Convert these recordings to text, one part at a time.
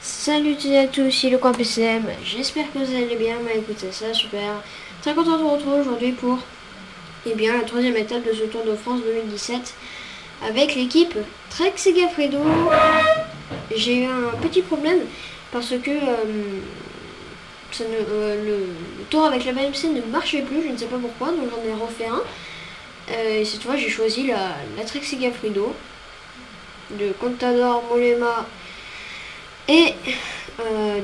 Salut à tous, ici le coin PCM, j'espère que vous allez bien, écoutez ça, super. Très content de vous retrouver aujourd'hui pour la troisième étape de ce Tour de France 2017 avec l'équipe Trek Segafredo. J'ai eu un petit problème parce que le tour avec la BMC ne marchait plus, je ne sais pas pourquoi, donc j'en ai refait un. Et cette fois j'ai choisi la Trek Segafredo de Contador, Mollema et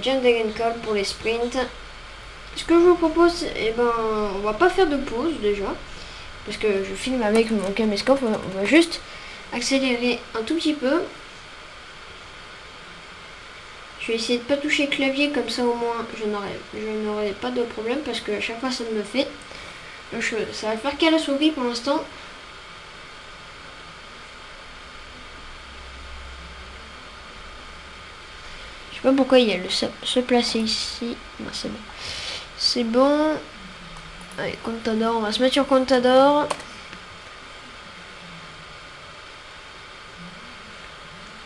John Degenkolb pour les sprints. Ce que je vous propose, on va pas faire de pause déjà, parce que je filme avec mon caméscope, on va juste accélérer un tout petit peu. Je vais essayer de pas toucher le clavier, comme ça au moins je n'aurai pas de problème, parce que à chaque fois ça me le fait. Donc ça va faire qu'à la souris pour l'instant. Je sais pas pourquoi il y a le se placer ici. Non, c'est bon. C'est bon. Allez, Contador, on va se mettre sur Contador.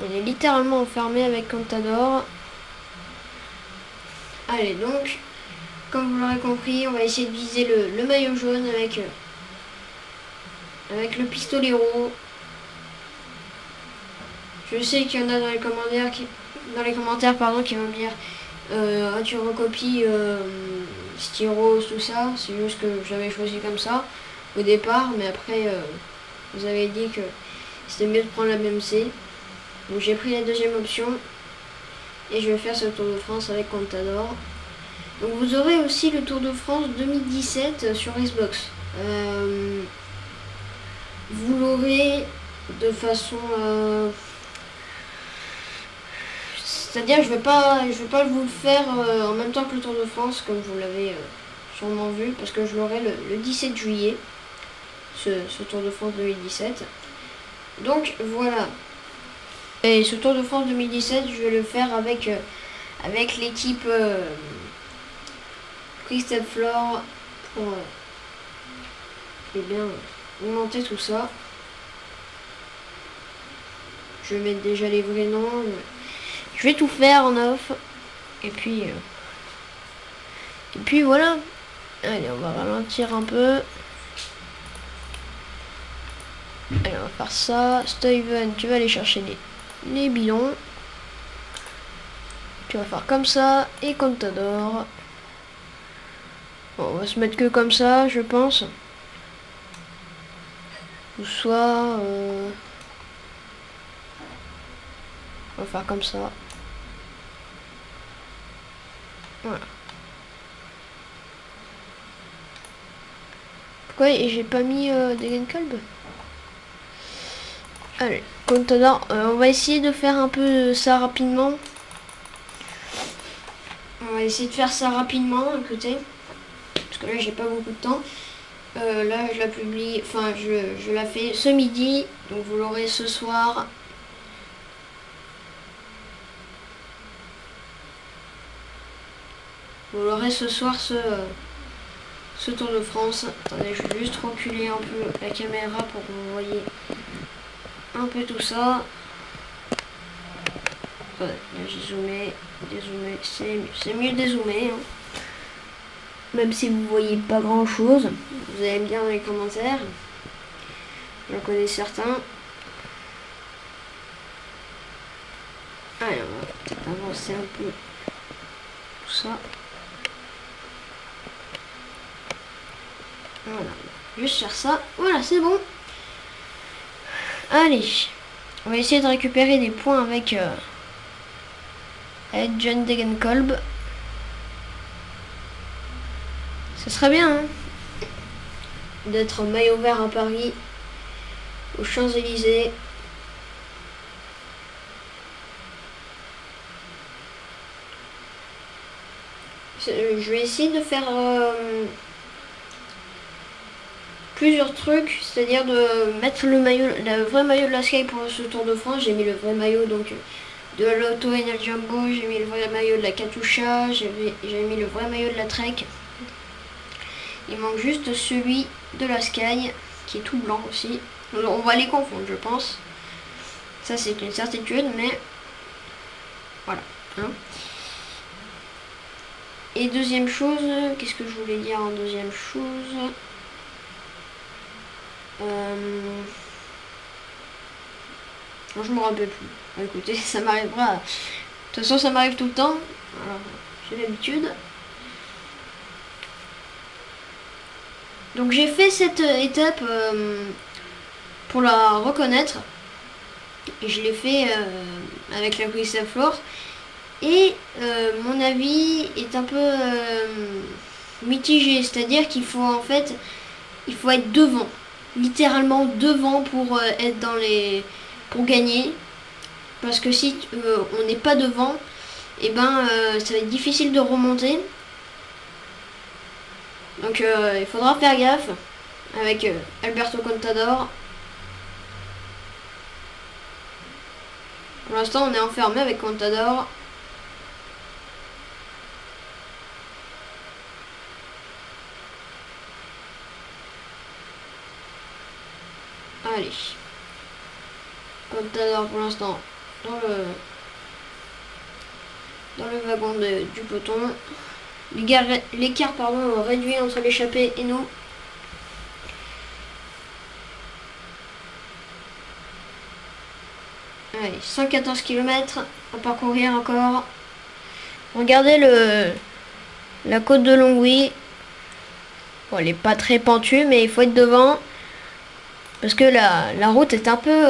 On est littéralement enfermé avec Contador. Allez, donc, comme vous l'aurez compris, on va essayer de viser le maillot jaune avec le pistolero. Je sais qu'il y en a dans les commentaires qui vont me dire tu recopies Styros, tout ça. C'est juste que j'avais choisi comme ça au départ, mais après vous avez dit que c'était mieux de prendre la BMC. Donc j'ai pris la deuxième option et je vais faire ce Tour de France avec Contador. Donc vous aurez aussi le Tour de France 2017 sur Xbox. Vous l'aurez de façon... c'est-à-dire je vais pas vous le faire en même temps que le Tour de France, comme vous l'avez sûrement vu, parce que je l'aurai le 17 juillet, ce Tour de France 2017. Donc voilà. Et ce Tour de France 2017, je vais le faire avec l'équipe Christophe Flore pour monter tout ça. Je vais mettre déjà les vrais noms. Je vais tout faire en off. Et puis voilà. Allez, on va ralentir un peu. Allez, on va faire ça. Steven, tu vas aller chercher les bidons. Tu vas faire comme ça. Et Contador. Bon, on va se mettre que comme ça, je pense. Ou soit... on va faire comme ça. Voilà. Pourquoi j'ai pas mis Degenkolb? Allez, Contador, on va essayer de faire un peu ça rapidement. On va essayer de faire ça rapidement, écoutez. Parce que là, j'ai pas beaucoup de temps. Là, je la publie, enfin, je la fais ce midi. Donc, vous l'aurez ce soir. Vous l'aurez ce soir, ce Tour de France. Attendez, je vais juste reculer un peu la caméra pour que vous voyez un peu tout ça. Là, j'ai zoomé, dézoomé, c'est mieux dézoomer. Hein. Même si vous voyez pas grand chose, vous allez me dire dans les commentaires. J'en connais certains. Allez, on va peut-être avancer un peu tout ça. Voilà, juste faire ça. Voilà, c'est bon. Allez, on va essayer de récupérer des points avec John Degenkolb. Ce serait bien hein, d'être maillot vert à Paris, aux Champs-Élysées. Je vais essayer de faire plusieurs trucs, c'est-à-dire de mettre le vrai maillot de la Sky pour ce Tour de France. J'ai mis le vrai maillot donc de l'Auto Enel Jumbo, j'ai mis le vrai maillot de la Katusha, j'ai mis le vrai maillot de la Trek. Il manque juste celui de la Sky qui est tout blanc aussi. On va les confondre, je pense. Ça c'est une certitude, mais voilà. Hein. Et deuxième chose, qu'est-ce que je voulais dire en deuxième chose? Non, je me rappelle plus. Écoutez, ça m'arrivera. De toute façon, ça m'arrive tout le temps. Alors, j'ai l'habitude. Donc j'ai fait cette étape pour la reconnaître. Et je l'ai fait avec la Flore. Et mon avis est un peu mitigé. C'est-à-dire qu'il faut en fait, il faut être devant. Littéralement devant pour être dans les... pour gagner. Parce que si on n'est pas devant, et ben ça va être difficile de remonter. Donc il faudra faire gaffe avec Alberto Contador. Pour l'instant on est enfermé avec Contador. Allez. Contador pour l'instant dans le wagon du peloton. L'écart réduit entre l'échappée et nous. Allez, 114 km à parcourir encore. Regardez la côte de Longwy. Bon, elle est pas très pentue, mais il faut être devant. Parce que la route est un peu...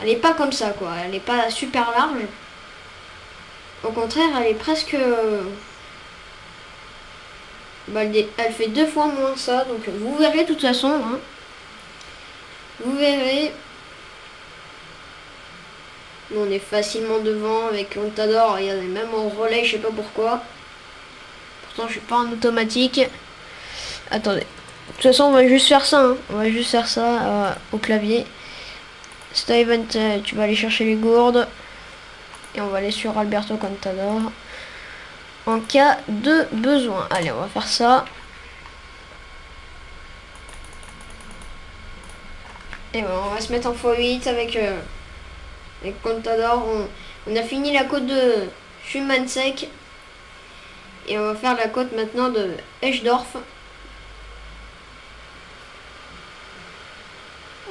elle est pas comme ça, quoi. Elle est pas super large. Au contraire, elle est presque... bah, elle fait 2 fois moins ça. Donc vous verrez de toute façon. Hein. Vous verrez. On est facilement devant avec Contador. Il y a même au relais, je sais pas pourquoi. Pourtant, je suis pas en automatique. Attendez. De toute façon, on va juste faire ça. Hein. On va juste faire ça au clavier. Steven, tu vas aller chercher les gourdes. Et on va aller sur Alberto Contador. En cas de besoin. Allez, on va faire ça. Et bon, on va se mettre en x8 avec Contador. On a fini la côte de Schumannsek. Et on va faire la côte maintenant de Eschdorf.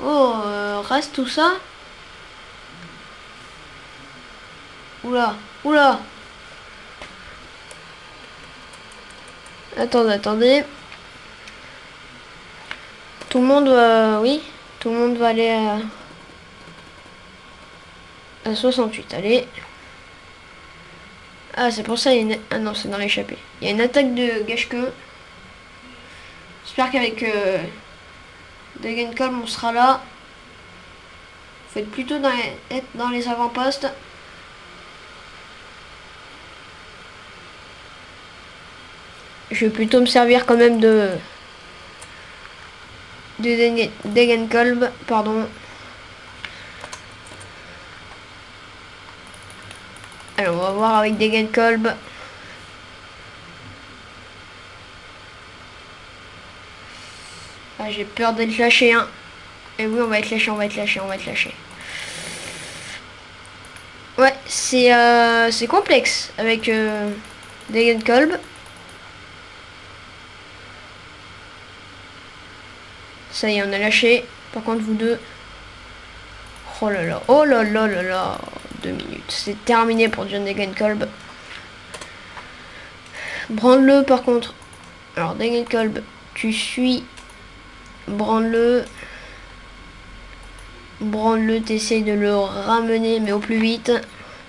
Oh, reste tout ça. Oula, oula. Attendez. Tout le monde va... Oui, tout le monde va aller à 68. Allez. Ah, c'est pour ça, il y a une... Ah non, c'est dans l'échappée. Il y a une attaque de Geschke. J'espère qu'avec Degenkolb, on sera là. Faut être plutôt être dans les avant-postes. Je vais plutôt me servir quand même de Degenkolb, pardon. Alors, on va voir avec Degenkolb. Ah, j'ai peur d'être lâché, hein. Et oui, on va être lâché. Ouais, c'est complexe avec Degenkolb. Ça y est, on a lâché. Par contre, vous deux... Oh là là. 2 minutes. C'est terminé pour John Degenkolb. Branle-le, par contre. Alors, Degenkolb, tu suis. Branle-le. T'essayes de le ramener, mais au plus vite.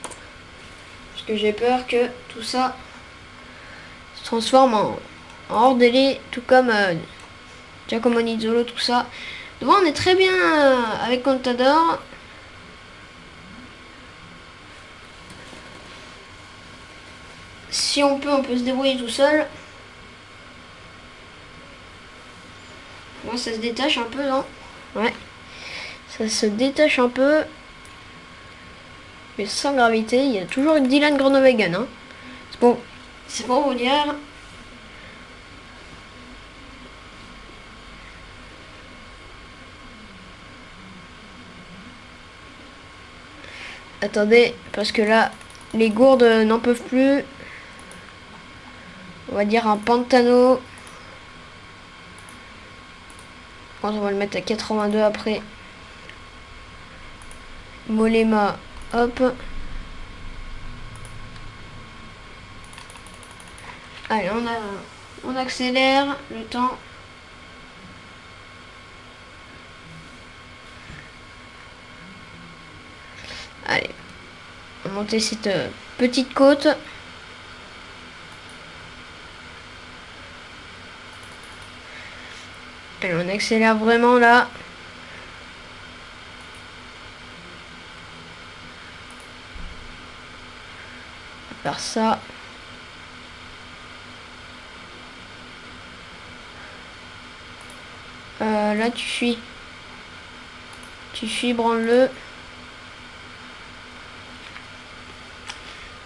Parce que j'ai peur que tout ça se transforme en hors délai, tout comme Giacomo Nizzolo, tout ça. Devant, on est très bien avec Contador. Si on peut se débrouiller tout seul. Moi, ça se détache un peu, non? Ouais. Ça se détache un peu. Mais sans gravité. Il y a toujours Dylan Groenewegen. Hein. C'est pour vous dire. Attendez, parce que là, Les gourdes n'en peuvent plus. On va dire un Pantano. On va le mettre à 82 après. Mollema, hop. Allez, on accélère le temps. Allez, on va monter cette petite côte. Allez, on accélère vraiment là. On va faire ça. Là, tu fuis. Tu fuis, branle-le.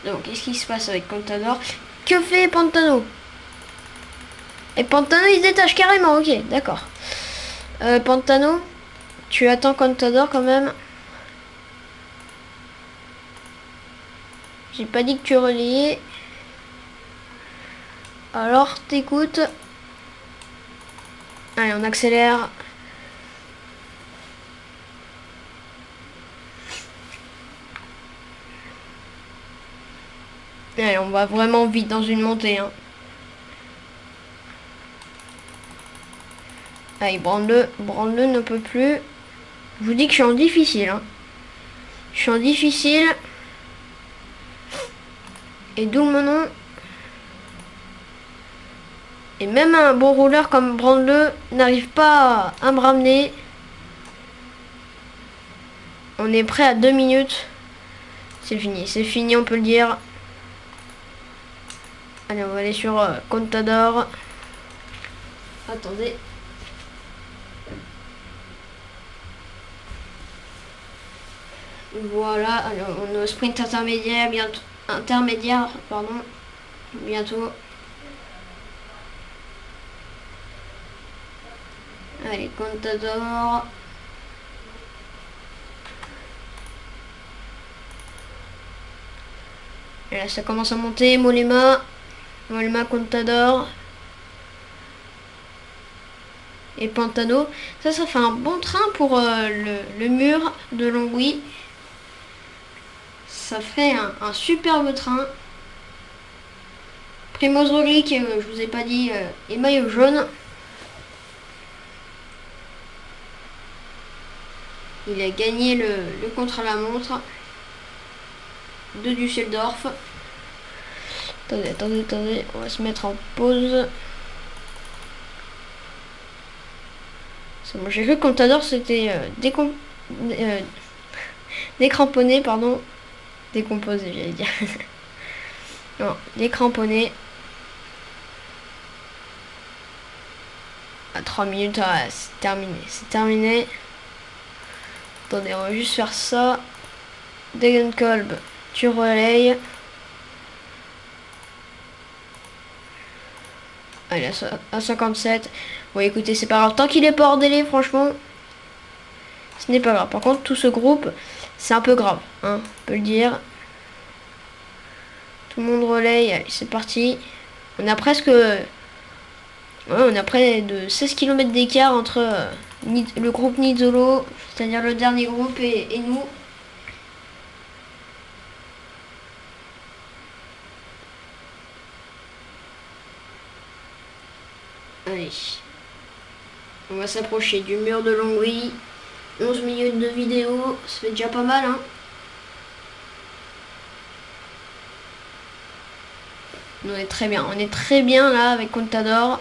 Donc, qu'est-ce qui se passe avec Contador? Que fait Pantano? Et Pantano, il se détache carrément, ok, d'accord. Pantano, tu attends Contador quand même. J'ai pas dit que tu relayais. Alors, t'écoutes. Allez, on accélère. Allez, on va vraiment vite dans une montée. Hein. Allez, branle-le, ne peut plus. Je vous dis que je suis en difficile. Hein. Je suis en difficile. Et d'où mon nom. Et même un bon rouleur comme Branle n'arrive pas à me ramener. On est prêt à 2 minutes. C'est fini, on peut le dire. Allez, on va aller sur Contador. Attendez. Voilà, alors on est au sprint intermédiaire, bientôt. Allez, Contador. Et là, ça commence à monter. Mollema, Contador. Et Pantano. Ça fait un bon train pour le mur de Longwy. Ça fait un superbe train. Primoz Roglic, je vous ai pas dit, est maillot jaune. Il a gagné le contre-la-montre de Düsseldorf. Attendez, on va se mettre en pause. C'est bon, j'ai cru que Contador c'était décramponné, pardon. Décomposé, j'allais dire. Non, décramponné. À 3 minutes, c'est terminé. Attendez, on va juste faire ça. Degenkolb, tu relayes. Allez, à 57. Bon, écoutez, c'est pas grave. Tant qu'il est pas hors délai, franchement, ce n'est pas grave. Par contre, tout ce groupe, c'est un peu grave. Hein, on peut le dire. Tout le monde relaye. Allez, c'est parti. On a presque... Ouais, on a près de 16 km d'écart entre le groupe Nizzolo, c'est-à-dire le dernier groupe, et nous. Allez. On va s'approcher du mur de Longwy. 11 minutes de vidéo, ça fait déjà pas mal, hein. On est très bien là avec Contador.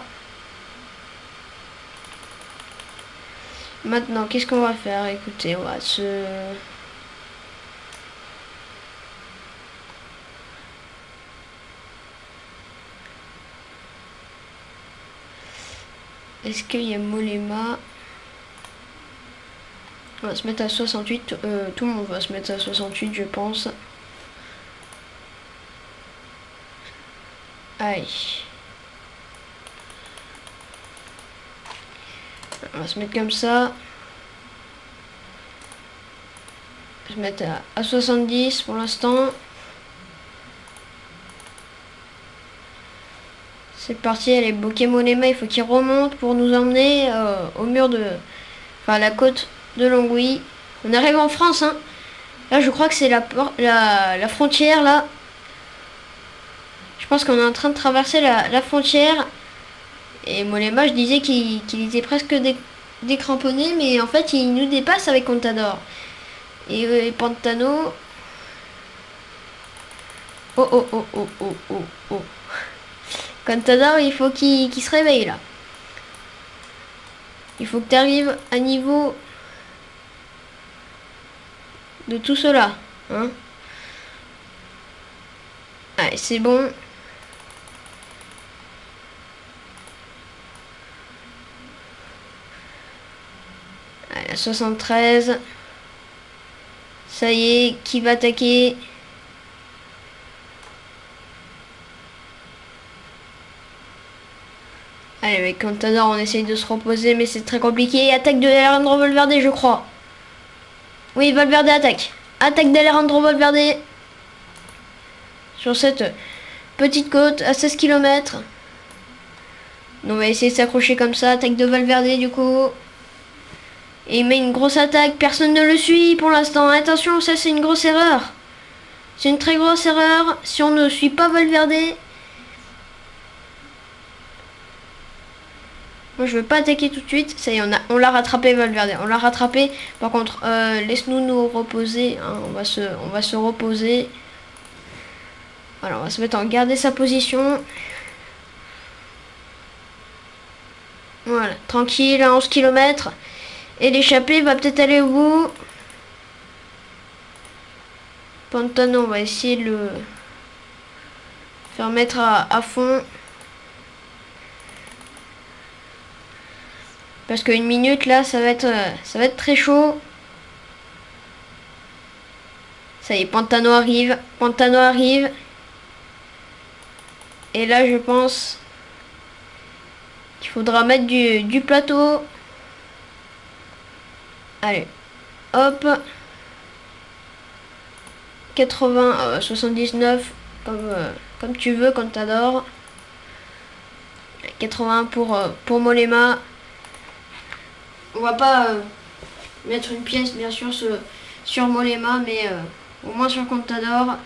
Maintenant, qu'est-ce qu'on va faire? Écoutez, on va se... Est-ce qu'il y a Mollema? On va se mettre à 68. Tout le monde va se mettre à 68, je pense. Allez. On va se mettre comme ça. On va se mettre à 70 pour l'instant. C'est parti, allez, Bokeh-Mollema, il faut qu'il remonte pour nous emmener au mur de... Enfin, à la côte de Longwy. On arrive en France, hein. Là, je crois que c'est la frontière, là. Je pense qu'on est en train de traverser la frontière. Et Mollema, je disais qu'il était presque décramponné, mais en fait, il nous dépasse avec Contador. Et Pantano... Oh, oh, oh, oh, oh, oh, oh. Contador, il faut qu'il se réveille, là. Il faut que tu arrives à niveau de tout cela. Hein. Allez, c'est bon. Allez, à 73. Ça y est, qui va attaquer? Allez, avec Contador, on essaye de se reposer, mais c'est très compliqué. Attaque de Alejandro Valverde, je crois. Oui, Valverde attaque. Attaque d'Alejandro Valverde. Sur cette petite côte à 16 km. On va essayer de s'accrocher comme ça. Attaque de Valverde, du coup. Et il met une grosse attaque. Personne ne le suit pour l'instant. Attention, ça c'est une grosse erreur. C'est une très grosse erreur. Si on ne suit pas Valverde... Moi, je veux pas attaquer tout de suite. Ça y est, on l'a rattrapé, Valverde. On l'a rattrapé. Par contre, laisse-nous nous reposer. Hein. On va se reposer. Voilà, on va se mettre en garder sa position. Voilà, tranquille, à 11 km. Et l'échappée va peut-être aller au bout. Pantano, on va essayer de le faire mettre à fond. Parce qu'une minute là, ça va être très chaud. Ça y est, Pantano arrive. Pantano arrive. Et là, je pense qu'il faudra mettre du plateau. Allez, hop. 80, 79, comme tu veux, quand t'adores. 80 pour Mollema. On va pas mettre une pièce, bien sûr, sur Mollema, mais au moins sur Contador.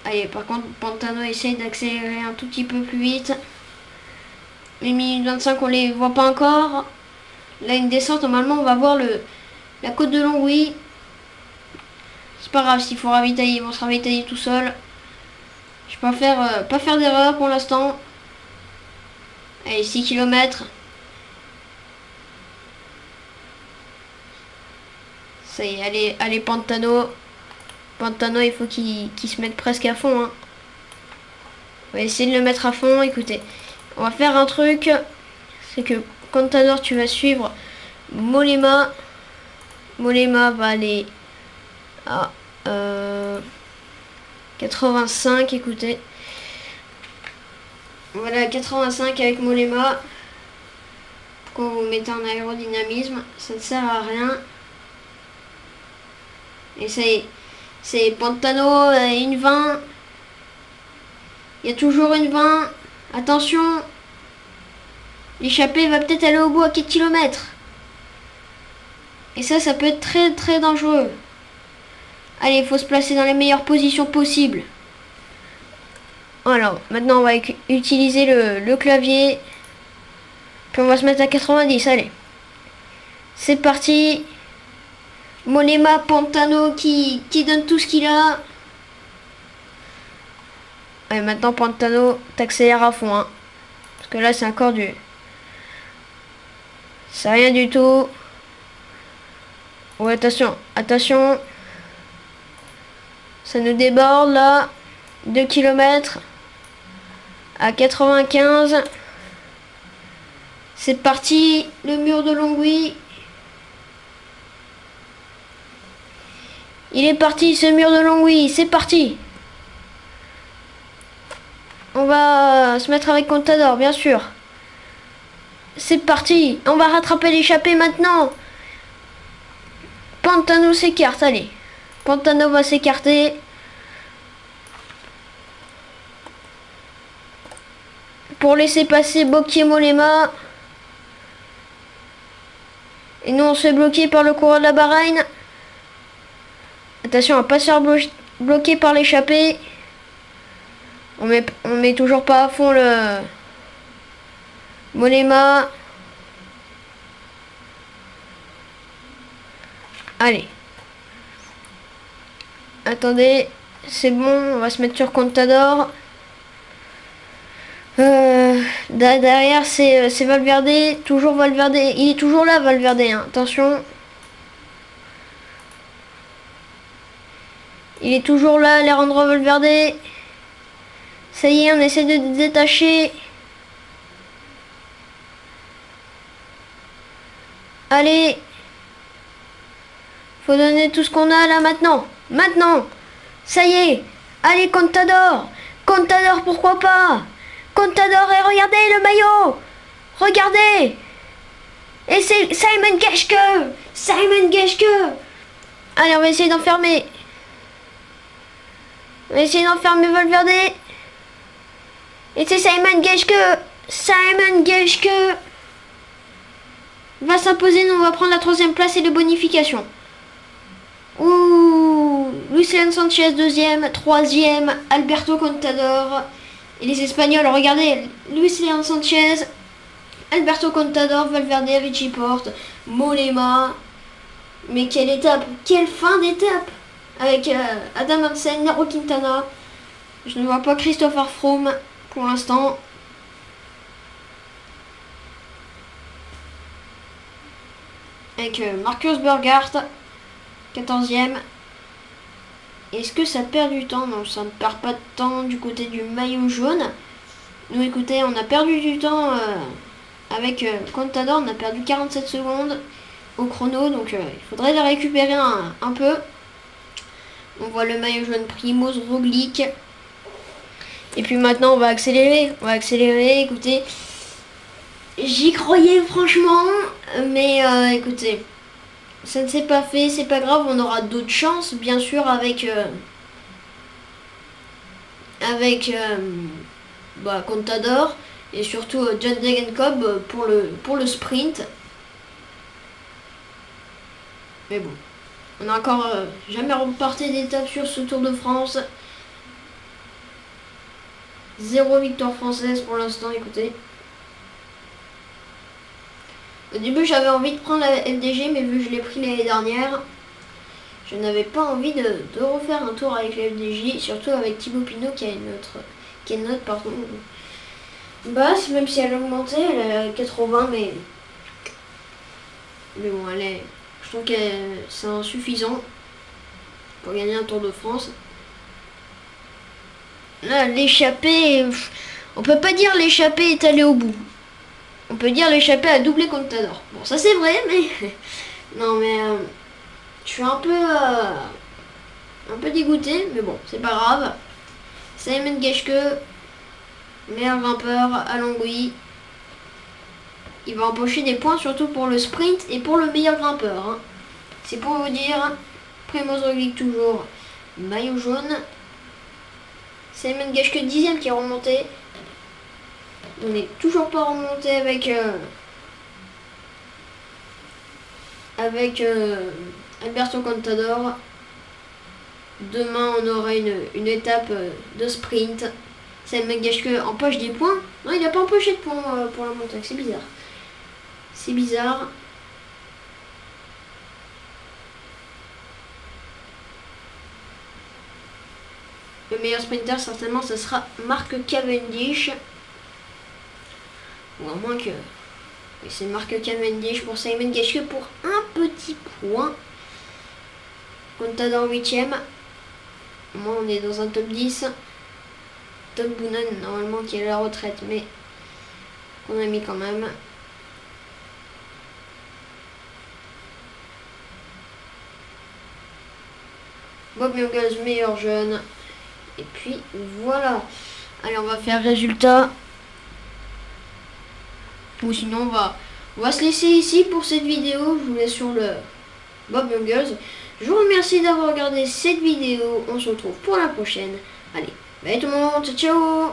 Allez, par contre, Pantano essaye d'accélérer un tout petit peu plus vite. 1 minute 25, on les voit pas encore. Là, une descente, normalement, on va voir la côte de Longwy. C'est pas grave, s'il faut ravitailler, ils vont se ravitailler tout seul. Je peux pas faire d'erreur pour l'instant. Allez, 6 km. Ça y est, allez Pantano. Pantano, il faut qu'il se mette presque à fond. Hein. On va essayer de le mettre à fond. Écoutez, on va faire un truc. C'est que Contador, tu vas suivre Mollema. Mollema va aller à 85. Écoutez. Voilà, 85 avec Mollema. Pourquoi vous mettez en aérodynamisme? Ça ne sert à rien. Et ça y est. C'est Pantano, une 20. Il y a toujours une 20. Attention. L'échappée va peut-être aller au bout à 4 km. Et ça peut être très très dangereux. Allez, il faut se placer dans les meilleures positions possibles. Alors, maintenant on va utiliser le clavier. Puis on va se mettre à 90, allez. C'est parti. Mollema, Pantano qui donne tout ce qu'il a. Et maintenant Pantano, t'accélères à fond. Hein. Parce que là c'est encore du... C'est rien du tout. Oh, attention, attention. Ça nous déborde là. 2 km. À 95. C'est parti. Le mur de Longwy. Il est parti, ce mur de Longwy. C'est parti. On va se mettre avec Contador, bien sûr. C'est parti. On va rattraper l'échappée maintenant. Pantano s'écarte, allez. Pantano va s'écarter. pour laisser passer Bokkie Mollema. Et nous on se fait bloquer par le coureur de la Bahreïn. Attention à pas se faire bloquer par l'échappée. On met toujours pas à fond le Mollema. Allez. Attendez, c'est bon, on va se mettre sur Contador. Derrière c'est Valverde, toujours Valverde, il est toujours là Valverde, hein. Attention. Il est toujours là, Alejandro Valverde. Ça y est, on essaie de détacher. Allez. Faut donner tout ce qu'on a là maintenant. Maintenant. Ça y est. Allez, Contador. Contador, pourquoi pas. Contador, et regardez le maillot. Regardez. Et c'est Simon Geschke. Simon Geschke. Allez, on va essayer d'enfermer. On va essayer d'enfermer Valverde. Et c'est Simon Geschke. Simon Geschke va s'imposer. Nous, on va prendre la 3e place et les bonifications. Ouh, Luis Leon Sanchez 2e, 3e, Alberto Contador. Et les Espagnols, regardez, Luis Leon Sanchez, Alberto Contador, Valverde, Richie Porte, Mollema. Mais quelle étape, quelle fin d'étape. Avec Adam Hansen, Nairo Quintana. Je ne vois pas Christopher Froome pour l'instant. Avec Marcus Burghardt, 14e. Est-ce que ça perd du temps? Non, ça ne perd pas de temps du côté du maillot jaune. Nous, écoutez, on a perdu du temps avec Contador. On a perdu 47 secondes au chrono. Donc, il faudrait les récupérer un peu. On voit le maillot jaune Primoz Roglic. Et puis maintenant, on va accélérer. On va accélérer, écoutez. J'y croyais franchement. Mais écoutez, ça ne s'est pas fait. C'est pas grave, on aura d'autres chances, bien sûr, avec Contador. Et surtout John Degenkolb pour le sprint. Mais bon. On n'a encore jamais remporté d'étape sur ce Tour de France. 0 victoire française pour l'instant, écoutez. Au début, j'avais envie de prendre la FDG, mais vu que je l'ai pris l'année dernière, je n'avais pas envie de refaire un tour avec la FDJ, surtout avec Thibaut Pinot qui a une note basse, même si elle a augmenté, elle est à 80, mais bon, je trouve que c'est insuffisant pour gagner un Tour de France. Là, l'échappée, on peut pas dire l'échappée est allée au bout. On peut dire l'échappée a doublé Contador. Bon, ça c'est vrai, mais non, mais je suis un peu dégoûté, mais bon, c'est pas grave. Simon Geschke, meilleur grimpeur à Longwy. Il va empocher des points surtout pour le sprint et pour le meilleur grimpeur, hein. C'est pour vous dire. Primoz Roglic toujours maillot jaune. Simon Geschke 10e qui est remonté. On n'est toujours pas remonté avec Alberto Contador. Demain on aura une étape de sprint. Simon Geschke empoche des points. Non, il n'a pas empoché de points pour la montagne, c'est bizarre. C'est bizarre. Le meilleur sprinter certainement ce sera Mark Cavendish. Ou à moins que... Oui, c'est Mark Cavendish pour Simon Geschke pour un petit point. Contador 8e. Moi on est dans un top 10. Tom Boonen normalement qui est à la retraite mais qu'on a mis quand même. Bob Jungels meilleur jeune. Et puis voilà. Allez, on va faire résultat. Ou sinon on va se laisser ici pour cette vidéo. Je vous laisse sur le Bob Jungels. Je vous remercie d'avoir regardé cette vidéo. On se retrouve pour la prochaine. Allez, bye tout le monde, ciao.